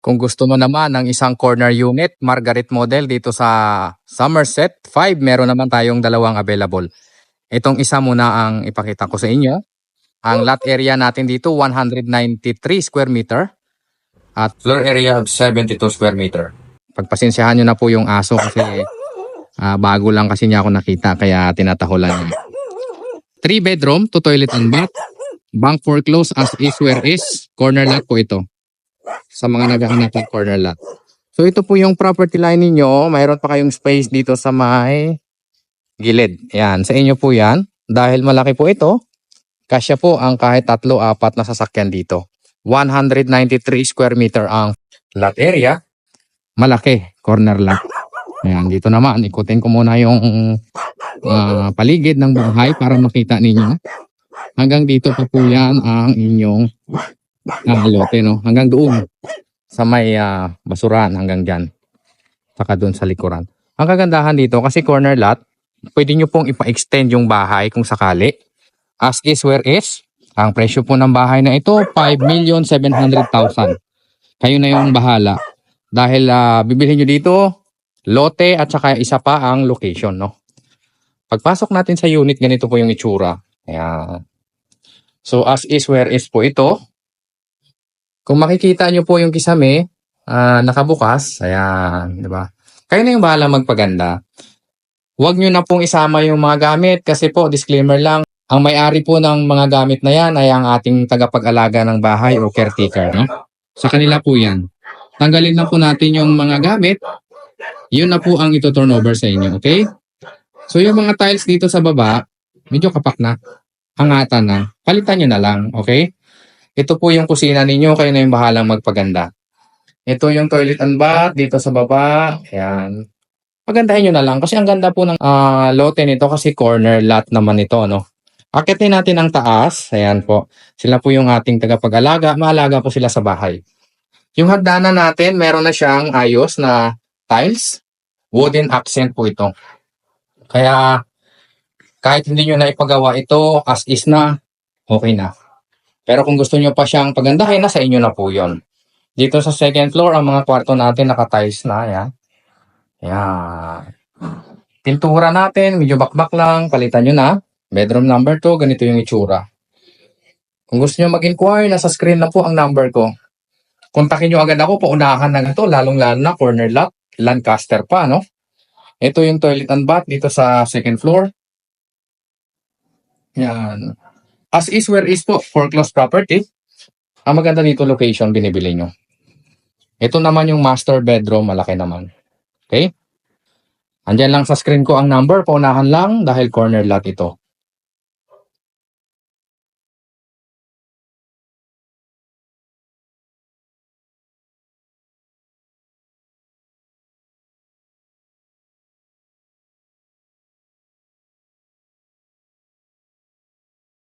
Kung gusto mo naman ng isang corner unit, Margaret model dito sa Somerset 5, meron naman tayong dalawang available. Itong isa muna ang ipakita ko sa inyo. Ang lot area natin dito 193 square meter at floor area of 72 square meter. Pagpasensyahan nyo na po yung aso kasi bago lang kasi niya ako nakita kaya tinatahulan niya. 3 bedroom, 2 toilet and bath. Bank foreclosed as is where is. Corner lot po ito. Sa mga naghahanap ng corner lot. So ito po yung property line ninyo. Mayroon pa kayong space dito sa may gilid. Yan, sa inyo po yan. Dahil malaki po ito, kasya po ang kahit 3-4 na sasakyan dito. 193 square meter ang lot area. Malaki, corner lot. Ayan, dito naman, ikutin ko muna yung paligid ng bahay para makita ninyo. Hanggang dito pa po yan ang inyong lote, no? Hanggang doon sa may basuran, hanggang dyan. Saka doon sa likuran. Ang kagandahan dito, kasi corner lot, pwede nyo pong ipa-extend yung bahay kung sakali. As is where is. Ang presyo po ng bahay na ito, 5,700,000. Kayo na yung bahala. Dahil bibilhin nyo dito, lote at saka isa pa ang location, no? Pagpasok natin sa unit, ganito po yung itsura. Ayan. So as is where is po ito. Kung makikita nyo po yung kisame, nakabukas. Ayan, di ba? Kayo na yung bahala magpaganda. Huwag nyo na pong isama yung mga gamit kasi po, disclaimer lang, ang may-ari po ng mga gamit na yan ay ang ating tagapag-alaga ng bahay o caretaker, no? Sa kanila po yan. Tanggalin na po natin yung mga gamit. Yun na po ang ito turnover sa inyo, okay? So yung mga tiles dito sa baba, medyo kapak na. Hangatan na. Palitan nyo na lang, okay? Ito po yung kusina ninyo, kayo na yung bahalang magpaganda. Ito yung toilet and bath dito sa baba. Ayan. Pagandahin nyo na lang kasi ang ganda po ng lote nito kasi corner lot naman ito, no? Akitin natin ang taas. Ayan po. Sila po yung ating tagapag-alaga. Maalaga po sila sa bahay. Yung hagdanan natin, meron na siyang ayos na tiles. Wooden accent po ito. Kaya kahit hindi nyo na ipagawa ito, as is na, okay na. Pero kung gusto nyo pa siyang pagandahin, nasa inyo na po yon. Dito sa second floor, ang mga kwarto natin naka-tiles na. Ayan. Ayan. Pintura natin, medyo bakbak lang. Palitan nyo na. Bedroom number 2, ganito yung itsura. Kung gusto nyo mag-inquire, nasa screen na po ang number ko. Kontakin nyo agad ako, paunahan na ito, lalong-lalo na corner lot, Lancaster pa, no? Ito yung toilet and bath dito sa second floor. Yan. As is where is po, foreclosed property. Ang maganda dito location, binibili nyo. Ito naman yung master bedroom, malaki naman. Okay? Andyan lang sa screen ko ang number, paunahan lang dahil corner lot ito.